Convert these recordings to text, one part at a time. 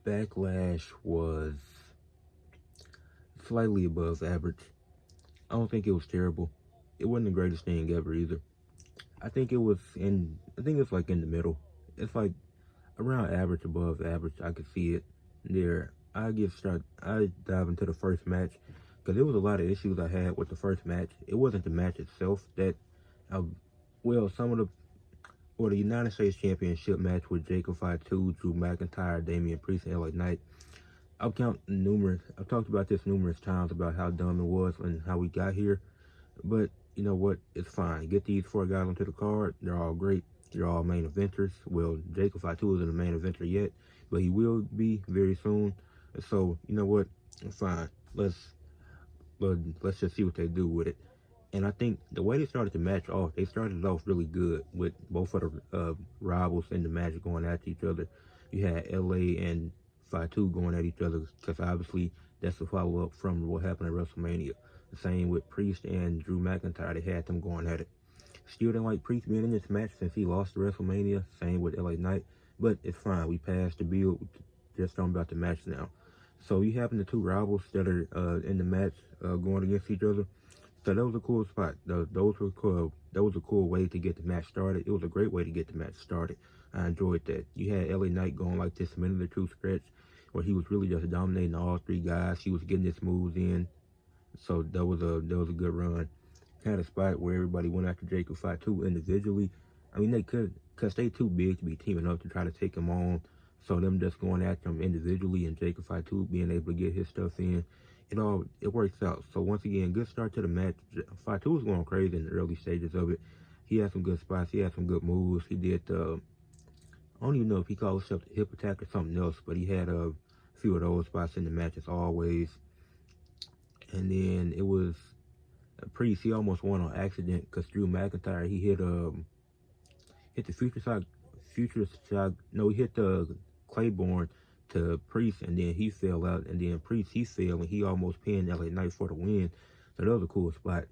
Backlash was slightly above average. I don't think it was terrible. It wasn't the greatest thing ever either. I think it's like in the middle. It's like around average, above average. I could see it there. I dive into the first match because there was a lot of issues I had with the first match. It wasn't the match itself that, I, well, some of the the United States Championship match with Jacob Fatu, Drew McIntyre, Damian Priest, and LA Knight. I've talked about this numerous times about how dumb it was and how we got here. But you know what? It's fine. Get these four guys onto the card. They're all great. They're all main eventers. Well, Jacob Fatu isn't a main eventer yet, but he will be very soon. So you know what? Fine. Let's just see what they do with it. And I think the way they started the match off, they started it off really good with both of the rivals in the match going at each other. You had LA and Fatu going at each other because obviously that's a follow up from what happened at WrestleMania. The same with Priest and Drew McIntyre. They had them going at it. Still didn't like Priest being in this match since he lost to WrestleMania. Same with LA Knight. But it's fine. We passed the build. Just talking about the match now. So you having the two rivals that are in the match going against each other. So that was a cool spot. Those were cool. That was a cool way to get the match started. It was a great way to get the match started. I enjoyed that. You had LA Knight going like this minute or two stretch where he was really just dominating all three guys. He was getting his moves in. So that was a good run. Kind of spot where everybody went after Jacob Fatu individually. I mean, they could, because they too big to be teaming up to try to take him on. So them just going after him individually and Jacob Fatu being able to get his stuff in, it works out. So once again, good start to the match. Fatu was going crazy in the early stages of it. He had some good spots. He had some good moves. He did, I don't even know if he called himself the hip attack or something else, but he had a few of those spots in the match as always. And then it was Priest. He almost won on accident because Drew McIntyre, he hit the he hit the Claiborne to Priest, and then he fell out, and then Priest, he fell, and he almost pinned LA Knight for the win. So that was a cool spot.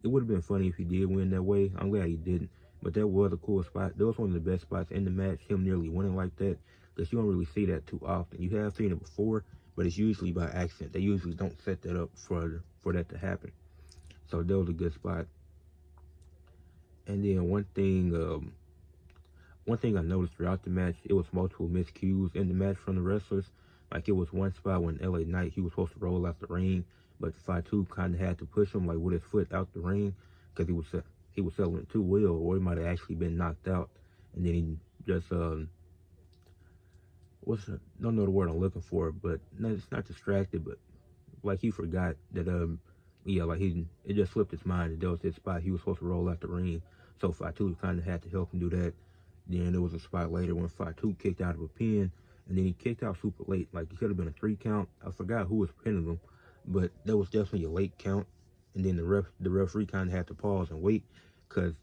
It would have been funny if he did win that way. I'm glad he didn't, but that was a cool spot. That was one of the best spots in the match, him nearly winning like that, because you don't really see that too often. You have seen it before, but it's usually by accident. They usually don't set that up for that to happen. So that was a good spot. And then one thing I noticed throughout the match, it was multiple miscues in the match from the wrestlers. Like it was one spot when LA Knight, he was supposed to roll out the ring, but Fatu kind of had to push him like with his foot out the ring because he was selling it too well, or he might have actually been knocked out. And then he just don't know the word I'm looking for, but no, it's not distracted, but like he forgot that it just slipped his mind that that was his spot. He was supposed to roll out the ring, so Fatu kind of had to help him do that. Then there was a spot later when Fatu kicked out of a pin, and then he kicked out super late. Like it could have been a 3 count. I forgot who was pinning him, but that was definitely a late count. And then the referee kind of had to pause and wait because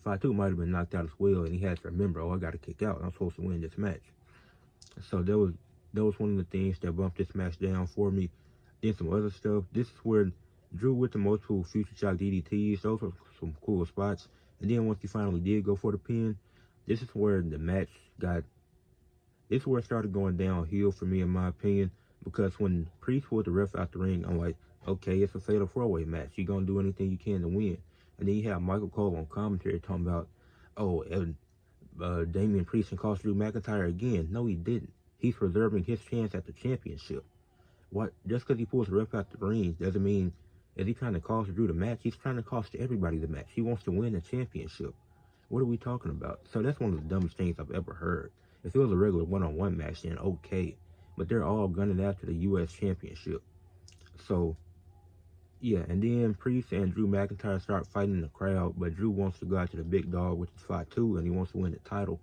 Fatu might have been knocked out as well, and he had to remember, oh, I got to kick out. I'm supposed to win this match. So that was one of the things that bumped this match down for me. Then some other stuff. This is where Drew with the multiple future shock DDTs. Those were some cool spots. And then once he finally did go for the pin, this is where the match this is where it started going downhill for me, in my opinion, because when Priest pulled the ref out the ring, I'm like, okay, it's a fatal 4-way match. You're going to do anything you can to win. And then you have Michael Cole on commentary talking about, oh, Damian Priest and cost Drew McIntyre again. No, he didn't. He's preserving his chance at the championship. What? Just because he pulls the ref out the ring doesn't mean, is he trying to cost Drew the match? He's trying to cost everybody the match. He wants to win the championship. What are we talking about? So that's one of the dumbest things I've ever heard. If it was a regular one-on-one match, then okay. But they're all gunning after the U.S. championship. So, yeah. And then Priest and Drew McIntyre start fighting in the crowd. But Drew wants to go after the big dog, which is Fatu, and he wants to win the title.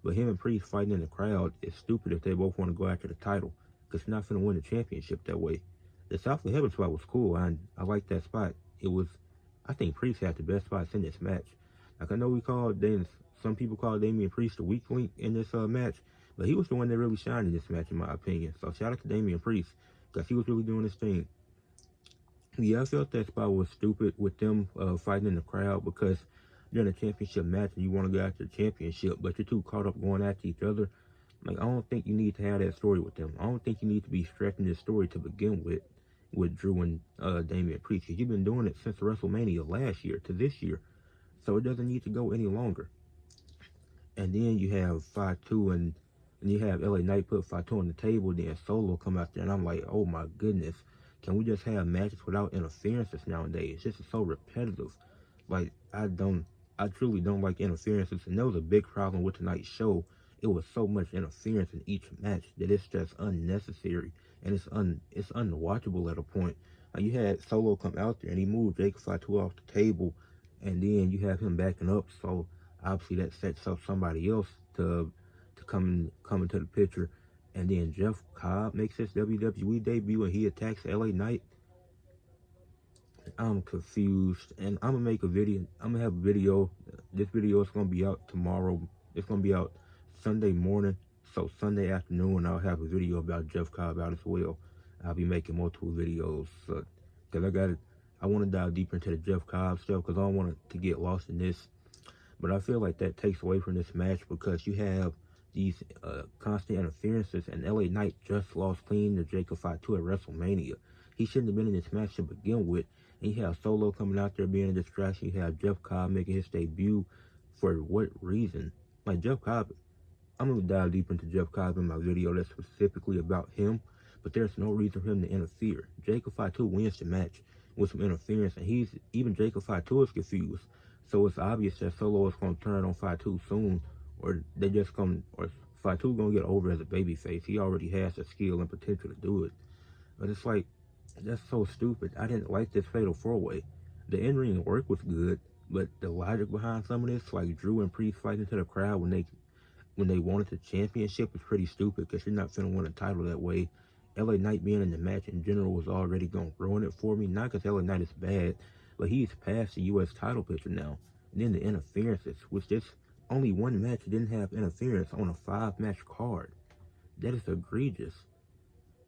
But him and Priest fighting in the crowd is stupid if they both want to go after the title, because they're not going to win the championship that way. The South of Heaven spot was cool. I liked that spot. I think Priest had the best spots in this match. Like I know some people call Damian Priest the weak link in this match, but he was the one that really shined in this match, in my opinion. So shout out to Damian Priest, because he was really doing his thing. Yeah, I felt that spot was stupid with them fighting in the crowd, because you're in a championship match and you want to go after the championship, but you're too caught up going after each other. Like, I don't think you need to have that story with them. I don't think you need to be stretching this story to begin with Drew and Damian Priest. 'Cause you've been doing it since WrestleMania last year to this year, so it doesn't need to go any longer. And then you have Fatu and you have LA Knight put Fatu on the table, then Solo come out there, and I'm like, oh my goodness, can we just have matches without interferences nowadays? This is so repetitive. Like, I truly don't like interferences, and that was a big problem with tonight's show. It was so much interference in each match that it's just unnecessary, and it's unwatchable at a point. Like, you had Solo come out there and he moved Jake Fatu off the table, and then you have him backing up, so obviously that sets up somebody else to come into the picture. And then Jeff Cobb makes his WWE debut and he attacks LA Knight. I'm confused, and I'm gonna make a video. I'm gonna have a video. This video is gonna be out tomorrow. It's gonna be out Sunday morning. So Sunday afternoon, I'll have a video about Jeff Cobb out as well. I'll be making multiple videos because I want to dive deeper into the Jeff Cobb stuff because I don't want to get lost in this. But I feel like that takes away from this match because you have these constant interferences, and LA Knight just lost clean to Jacob Fatu at WrestleMania. He shouldn't have been in this match to begin with. And you have Solo coming out there being a distraction. You have Jeff Cobb making his debut. For what reason? Like, Jeff Cobb, I'm going to dive deep into Jeff Cobb in my video that's specifically about him, but there's no reason for him to interfere. Jacob Fatu wins the match with some interference, and even Jacob Fatu is confused. So it's obvious that Solo is going to turn on Fatu soon, or Fatu going to get over as a babyface. He already has the skill and potential to do it. But it's like, that's so stupid. I didn't like this Fatal 4-Way. The in-ring work was good, but the logic behind some of this, like Drew and Priest fighting to the crowd when they wanted the championship, was pretty stupid because you're not finna win a title that way. LA Knight being in the match in general was already going to ruin it for me. Not because LA Knight is bad, but he's past the U.S. title picture now. And then the interferences, which this only one match didn't have interference on a 5-match card. That is egregious.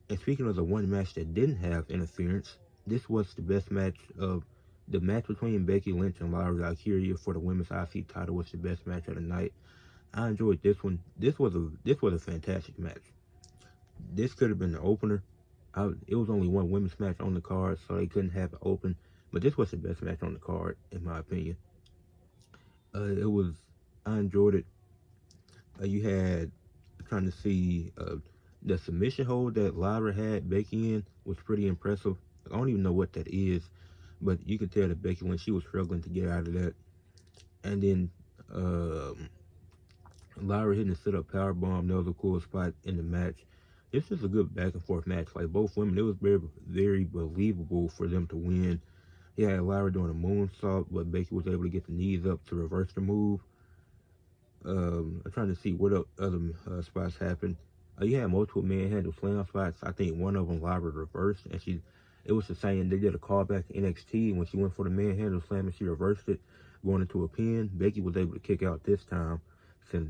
And speaking of the one match that didn't have interference, this was the best match of the match between Becky Lynch and Lyra Valkyria for the women's IC title was the best match of the night. I enjoyed this one. This was a fantastic match. This could have been the opener. It was only one women's match on the card, so they couldn't have it open. But this was the best match on the card, in my opinion. I enjoyed it. You had, trying to see, the submission hold that Lyra had Becky in was pretty impressive. I don't even know what that is, but you could tell that Becky, when she was struggling to get out of that. And then Lyra hitting the sit-up powerbomb, that was a cool spot in the match. This is a good back-and-forth match. Like, both women, it was very, very believable for them to win. Yeah, Lyra doing a moonsault, but Becky was able to get the knees up to reverse the move. I'm trying to see what other spots happened. You had multiple manhandle slam spots. I think one of them Lyra reversed, and it was the same. They did a callback to NXT when she went for the manhandle slam and she reversed it, going into a pin. Becky was able to kick out this time, since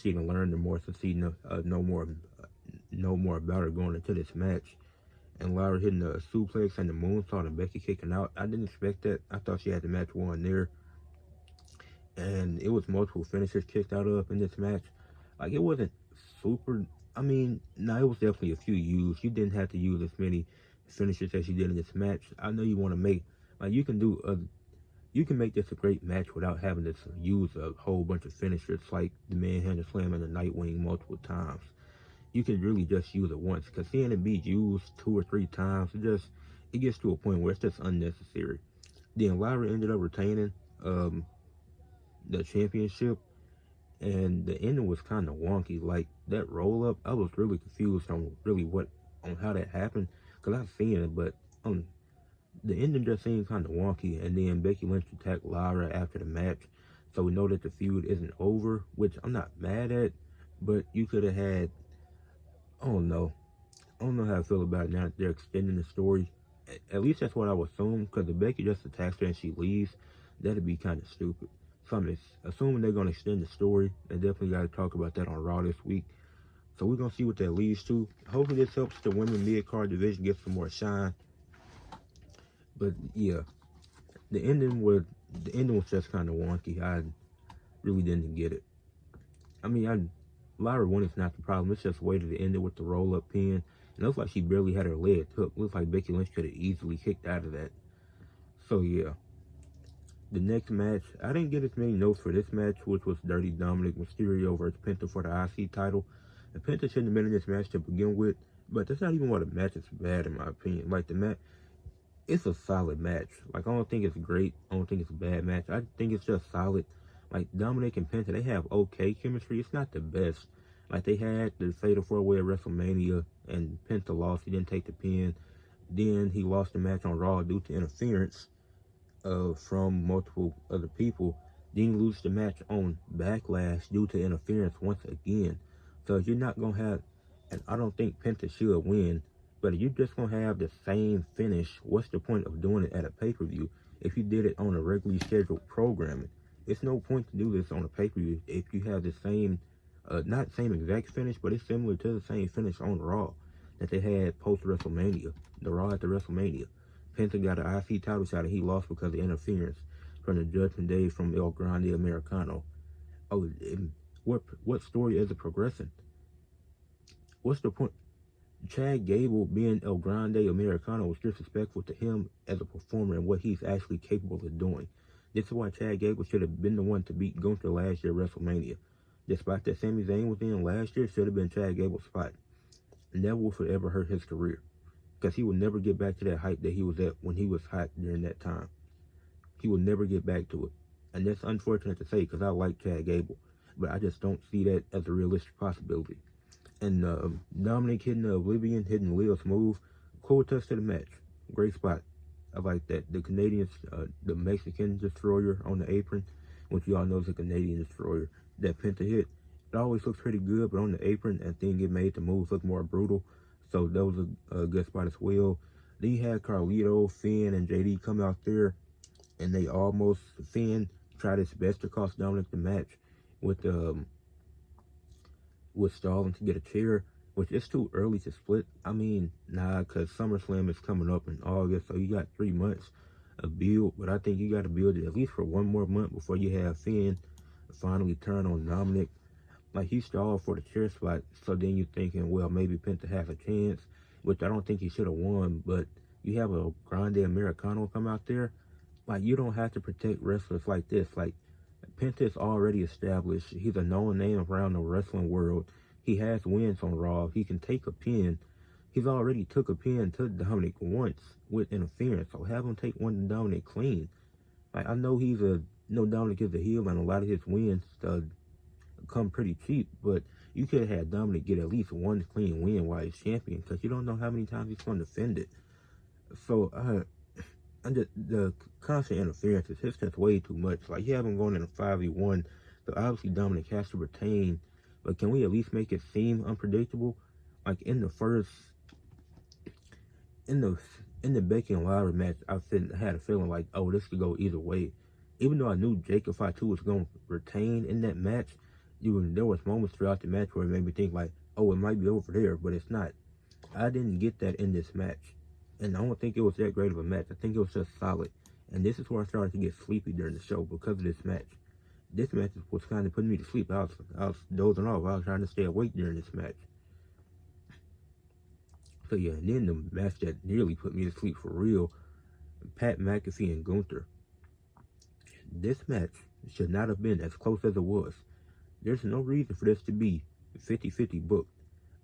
she can learn more, since she know more about her going into this match. And Lyra hitting the suplex and the moonsault and Becky kicking out. I didn't expect that. I thought she had the match won there. And it was multiple finishes kicked out of in this match. Like, it wasn't super. I mean, no, it was definitely a few used. You didn't have to use as many finishes as you did in this match. I know you want to make, like, you can make this a great match without having to use a whole bunch of finishers, like the manhandle slam and the Nightwing multiple times. You can really just use it once, because seeing it be used 2 or 3 times, it gets to a point where it's just unnecessary. Then Lyra ended up retaining the championship, and the ending was kind of wonky. Like, that roll up, I was really confused on how that happened, because I've seen it, but the ending just seemed kind of wonky. And then Becky Lynch attacked Lyra after the match, so we know that the feud isn't over, which I'm not mad at, but you could have had, I don't know how I feel about it now that they're extending the story. At least that's what I would assume, because if Becky just attacks her and she leaves, that'd be kind of stupid. So I'm just assuming they're going to extend the story. They definitely got to talk about that on Raw this week. So we're going to see what that leads to. Hopefully this helps the women mid-card division get some more shine. But yeah, the ending was just kind of wonky. I really didn't get it. I mean, Lyra won is not the problem. It's just the way that it ended with the roll-up pin. And it looks like she barely had her leg hooked. Looks like Becky Lynch could have easily kicked out of that. So yeah. The next match, I didn't get as many notes for this match, which was Dirty Dominic Mysterio versus Penta for the IC title. And Penta shouldn't have been in this match to begin with, but that's not even why the match is bad in my opinion. Like the match, it's a solid match. Like I don't think it's great. I don't think it's a bad match. I think it's just solid. Like Dominic and Penta, they have okay chemistry. It's not the best. Like they had the Fatal 4-Way at WrestleMania, and Penta lost. He didn't take the pin. Then he lost the match on Raw due to interference from multiple other people. Then he loses the match on Backlash due to interference once again. So you're not going to have, and I don't think Penta should win, but if you're just going to have the same finish, what's the point of doing it at a pay-per-view if you did it on a regularly scheduled programming? It's no point to do this on a pay-per-view if you have the same, not same exact finish, but it's similar to the same finish on Raw that they had post-WrestleMania, the Raw at the WrestleMania. Penta got an IC title shot and he lost because of interference from the Judgment Day from El Grande Americano. Oh, what story is it progressing? What's the point? Chad Gable being El Grande Americano was disrespectful to him as a performer and what he's actually capable of doing. This is why Chad Gable should have been the one to beat Gunther last year at WrestleMania. Despite that Sami Zayn was in last year, should have been Chad Gable's spot. Never will forever hurt his career, because he will never get back to that height that he was at when he was hot during that time. He will never get back to it. And that's unfortunate to say because I like Chad Gable, but I just don't see that as a realistic possibility. And Dominic hitting the Oblivion, hitting Leo's move, cool touch to the match. Great spot. I like that. The Canadian, the Mexican destroyer on the apron, which you all know is a Canadian destroyer, that Penta hit, it always looks pretty good, but on the apron, I think it made the moves look more brutal. So that was a good spot as well. Then you had Carlito, Finn, and JD come out there, and they almost, Finn tried his best to cost Dominic the match with Stalin to get a chair, which is too early to split. I mean, nah, because SummerSlam is coming up in August, so you got 3 months of build, but I think you got to build it at least for 1 more month before you have Finn finally turn on Dominic. Like, he stalled for the chair spot, so then you're thinking, well, maybe Penta has a chance, which I don't think he should have won, but you have a Grande Americano come out there. Like, you don't have to protect wrestlers like this. Like, Penta is already established. He's a known name around the wrestling world. He has wins on Raw. He can take a pin. He's already took a pin to Dominic once with interference, so have him take one to Dominic clean. Like, I know Dominic is a heel, and a lot of his wins come pretty cheap, but you could have had Dominic get at least one clean win while he's champion, because you don't know how many times he's going to defend it. So, the constant interference is just way too much. Like, you have him going in a 5v1, so obviously Dominic has to retain, but can we at least make it seem unpredictable? Like, in the Becky and Lyra match, I had a feeling like, oh, this could go either way. Even though I knew Jacob Fatu was going to retain in that match, there was moments throughout the match where it made me think like, oh, it might be over there, but it's not. I didn't get that in this match. And I don't think it was that great of a match. I think it was just solid. And this is where I started to get sleepy during the show because of this match. This match was kind of putting me to sleep. I was dozing off. I was trying to stay awake during this match. So yeah, and then the match that nearly put me to sleep for real, Pat McAfee and Gunther. This match should not have been as close as it was. There's no reason for this to be 50-50 booked.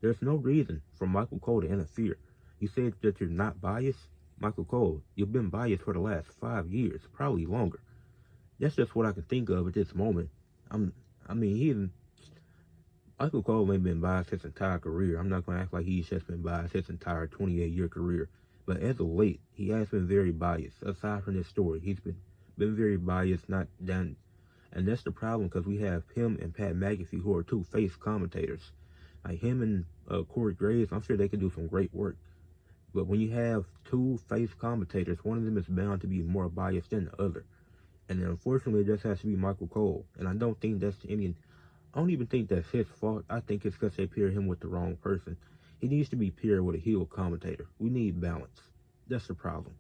There's no reason for Michael Cole to interfere. You said that you're not biased? Michael Cole, you've been biased for the last 5 years, probably longer. That's just what I can think of at this moment. Michael Cole may have been biased his entire career. I'm not going to act like he's just been biased his entire 28-year career. But as of late, he has been very biased. Aside from this story, he's been very biased, not done. And that's the problem, because we have him and Pat McAfee, who are two face commentators. Like him and Corey Graves, I'm sure they could do some great work. But when you have two face commentators, one of them is bound to be more biased than the other. And then unfortunately, it just has to be Michael Cole. And I don't even think that's his fault. I think it's because they pair him with the wrong person. He needs to be paired with a heel commentator. We need balance. That's the problem.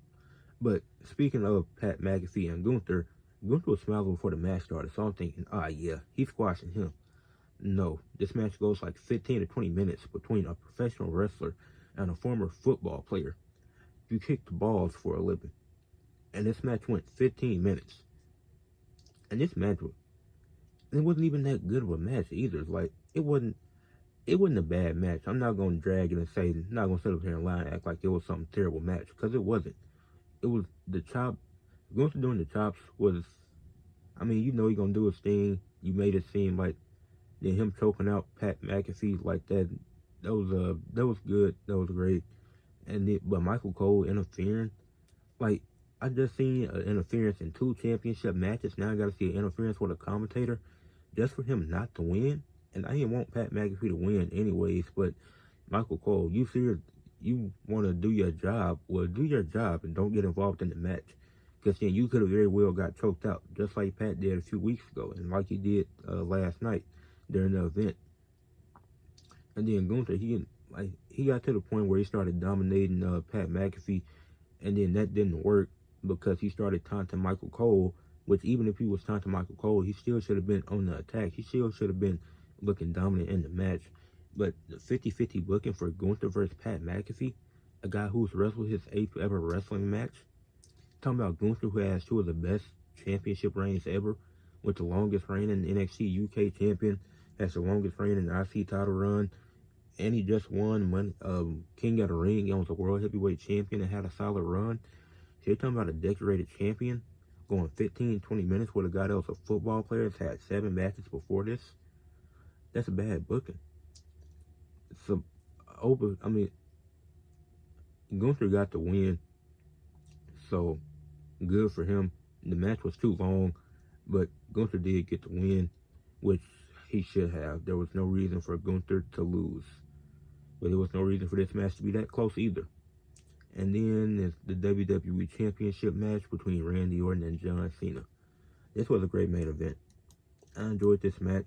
But speaking of Pat McAfee and Gunther was smiling before the match started. So I'm thinking, yeah, he's squashing him. No, this match goes like 15 to 20 minutes between a professional wrestler and a former football player. You kick the balls for a living. And this match went 15 minutes. And this match was, it wasn't even that good of a match either. Like, it wasn't a bad match. I'm not gonna drag it and say, not gonna sit up here and lie and act like it was some terrible match, because it wasn't. It was the chop. Gunther doing the chops was, I mean, you know, he gonna do his thing. You made it seem like, then him choking out Pat McAfee like that. That was good. That was great. But Michael Cole interfering, like, I just seen an interference in 2 championship matches. Now I gotta see an interference with a commentator just for him not to win. And I didn't want Pat McAfee to win anyways. But Michael Cole, you serious? You want to do your job? Well, do your job and don't get involved in the match. Because then you could have very well got choked out, just like Pat did a few weeks ago, and like he did last night during the event. And then Gunther, he got to the point where he started dominating Pat McAfee, and then that didn't work because he started taunting Michael Cole. Which, even if he was taunting Michael Cole, he still should have been on the attack. He still should have been looking dominant in the match. But the 50-50 booking for Gunther versus Pat McAfee, a guy who's wrestled his 8th ever wrestling match. Talking about Gunther, who has 2 of the best championship reigns ever, with the longest reigning NXT UK champion, has the longest reigning IC title run, and he just won King of the Ring. He was a world heavyweight champion and had a solid run. So you're talking about a decorated champion going 15, 20 minutes with a guy that was a football player that's had 7 matches before this. That's a bad booking. So, Gunther got the win, so good for him. The match was too long, but Gunther did get the win, which he should have. There was no reason for Gunther to lose, but there was no reason for this match to be that close either. And then there's the WWE Championship match between Randy Orton and John Cena. This was a great main event. I enjoyed this match.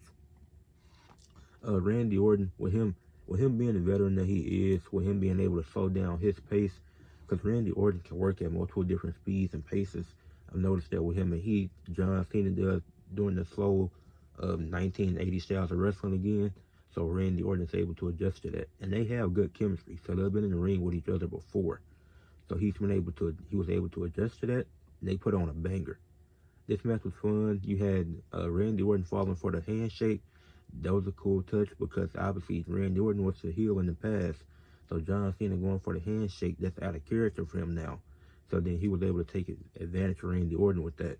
Randy Orton, with him being the veteran that he is, with him being able to slow down his pace, because Randy Orton can work at multiple different speeds and paces. I've noticed that with him, and John Cena does doing the slow 1980 styles of wrestling again. So Randy Orton is able to adjust to that, and they have good chemistry. So they've been in the ring with each other before. So he was able to adjust to that, and they put on a banger. This match was fun. You had Randy Orton falling for the handshake. That was a cool touch because obviously Randy Orton was the heel in the past. So John Cena going for the handshake, that's out of character for him now. So then he was able to take advantage of Randy Orton with that.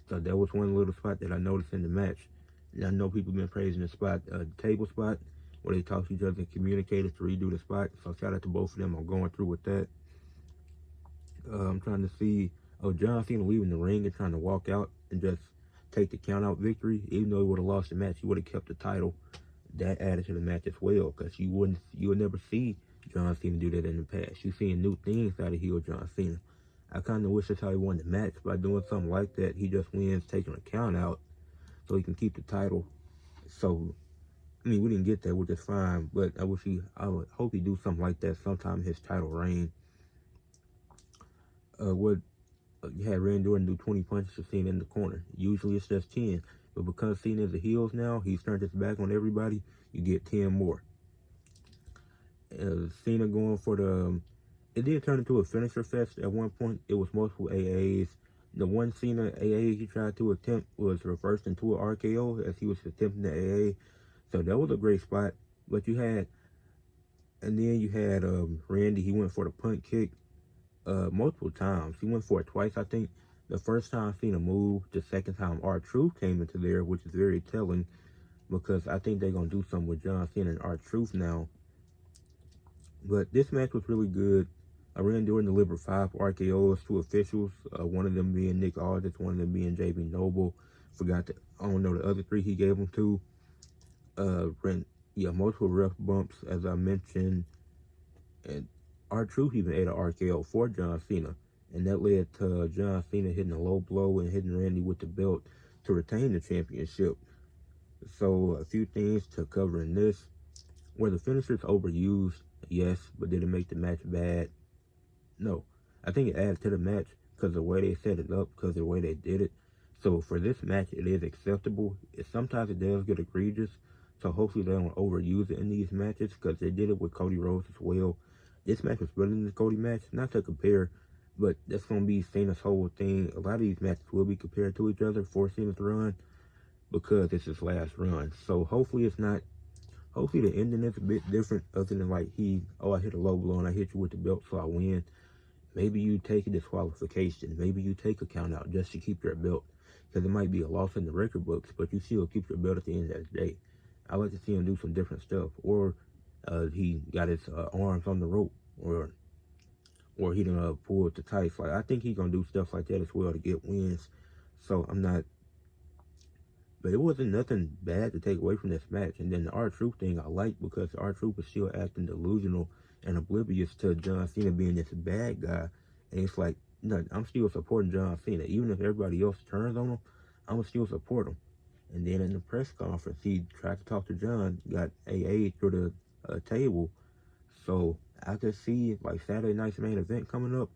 So that was one little spot that I noticed in the match. And I know people have been praising the spot, the table spot, where they talk to each other and communicated to redo the spot. So shout out to both of them on going through with that. I'm trying to see, John Cena leaving the ring and trying to walk out and just take the count out victory. Even though he would have lost the match, he would have kept the title. That added to the match as well, because you would never see John Cena do that in the past. You're seeing new things out of heel John Cena. I kind of wish that's how he won the match, by doing something like that. He just wins taking a count out so he can keep the title. So, I mean, we didn't get that, which is fine, but I would hope he do something like that sometime in his title reign. You had Randy Orton do 20 punches to Cena in the corner. Usually it's just 10, but because Cena is the heels now, he's turned his back on everybody, you get 10 more. Cena going for it did turn into a finisher fest at one point. It was multiple AAs. The one Cena AA he tried to attempt was reversed into an RKO as he was attempting the AA. So that was a great spot. But and then you had Randy, he went for the punt kick multiple times. He went for it twice, I think. The first time Cena moved, the second time R-Truth came into there, which is very telling because I think they're going to do something with John Cena and R-Truth now. But this match was really good. Randy Orton delivered 5 RKOs to officials, one of them being Nick Aldis, one of them being JB Noble. I don't know the other 3 he gave them to. Multiple ref bumps, as I mentioned. And R-Truth even ate an RKO for John Cena. And that led to John Cena hitting a low blow and hitting Randy with the belt to retain the championship. So a few things to cover in this. Were the finishers overused? Yes, but did it make the match bad? No. I think it added to the match because of the way they set it up, because of the way they did it. So for this match, it is acceptable. Sometimes it does get egregious. So hopefully they don't overuse it in these matches, because they did it with Cody Rhodes as well. This match was better than the Cody match, not to compare, but that's going to be Cena's whole thing. A lot of these matches will be compared to each other for Cena's run, because it's his last run. So hopefully it's not, hopefully the ending is a bit different, other than like I hit a low blow and I hit you with the belt so I win. Maybe you take a disqualification. Maybe you take a count out just to keep your belt, because it might be a loss in the record books, but you still keep your belt at the end of the day. I like to see him do some different stuff, or he got his arms on the rope, or he done pulled the tights. Like, I think he's gonna do stuff like that as well to get wins. So I'm not, but it wasn't nothing bad to take away from this match. And then the R-Truth thing I like, because R-Truth was still acting delusional and oblivious to John Cena being this bad guy. And it's like, no, I'm still supporting John Cena. Even if everybody else turns on him, I'm going to still support him. And then in the press conference, he tried to talk to John, got AA through the table. So I could see, like, Saturday night's main event coming up,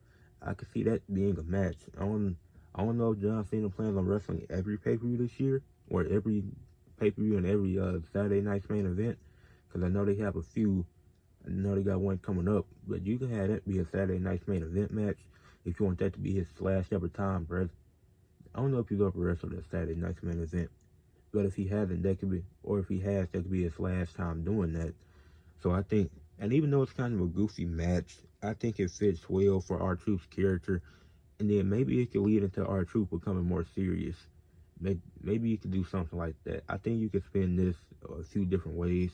I could see that being a match. I don't know if John Cena plans on wrestling every pay-per-view this year, or every pay-per-view and every Saturday night's main event, because I know they have a few. I know they got one coming up, but you can have that be a Saturday night's main event match if you want that to be his last ever time, bro. I don't know if he's ever wrestled at Saturday night's main event, but if he hasn't, that could be, or if he has, that could be his last time doing that. So I think, and even though it's kind of a goofy match, I think it fits well for R-Truth's character, and then maybe it could lead into R-Truth becoming more serious. Maybe you could do something like that. I think you could spin this a few different ways.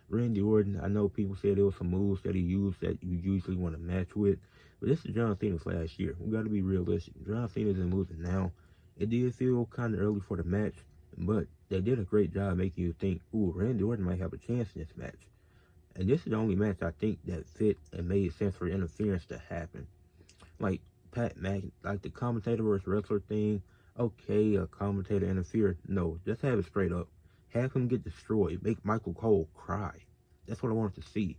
Randy Orton, I know people said there was some moves that he used that you usually want to match with, but this is John Cena's last year. We got to be realistic. John Cena isn't losing now. It did feel kind of early for the match, but they did a great job making you think, ooh, Randy Orton might have a chance in this match. And this is the only match I think that fit and made sense for interference to happen. Like Pat McAfee, like the commentator versus wrestler thing. Okay, a commentator interfered. No, just have it straight up. Have him get destroyed. Make Michael Cole cry. That's what I wanted to see.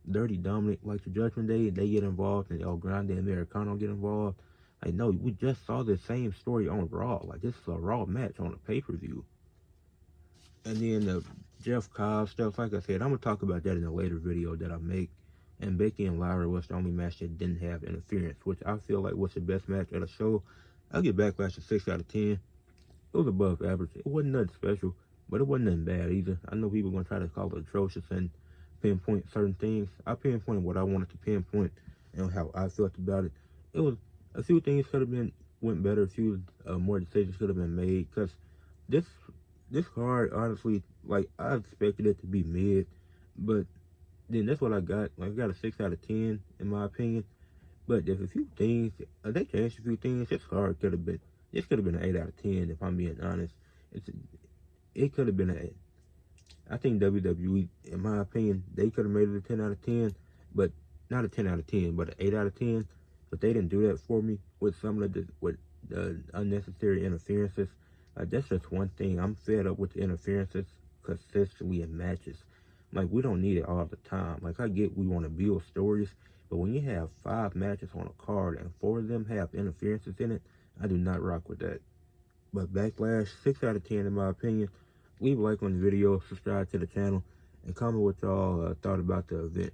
Dirty Dominic, like the Judgment Day, they get involved, and El Grande Americano get involved. Like, no, we just saw the same story on Raw. Like, this is a Raw match on a pay-per-view. And then the Jeff Cobb stuff, like I said, I'm going to talk about that in a later video that I make. And Becky and Lyra was the only match that didn't have interference, which I feel like was the best match of the show. I'll give Backlash a 6 out of 10. It was above average. It wasn't nothing special, but it wasn't nothing bad either. I know people are going to try to call it atrocious and pinpoint certain things. I pinpointed what I wanted to pinpoint and how I felt about it. It was a few things could have went better. A few more decisions could have been made, because this card, honestly, like, I expected it to be mid, but then that's what I got. Like, I got a 6 out of 10 in my opinion. But there's a few things, they changed a few things. This card could have been an 8 out of 10 if I'm being honest. It could have been I think WWE, in my opinion, they could have made it a 10 out of 10, but not a 10 out of 10, but an 8 out of 10. But they didn't do that for me with some of the unnecessary interferences. Like, that's just one thing. I'm fed up with the interferences consistently in matches. Like, we don't need it all the time. Like, I get we want to build stories, but when you have 5 matches on a card and 4 of them have interferences in it, I do not rock with that. But Backlash, 6 out of 10 in my opinion. Leave a like on the video, subscribe to the channel, and comment what y'all thought about the event.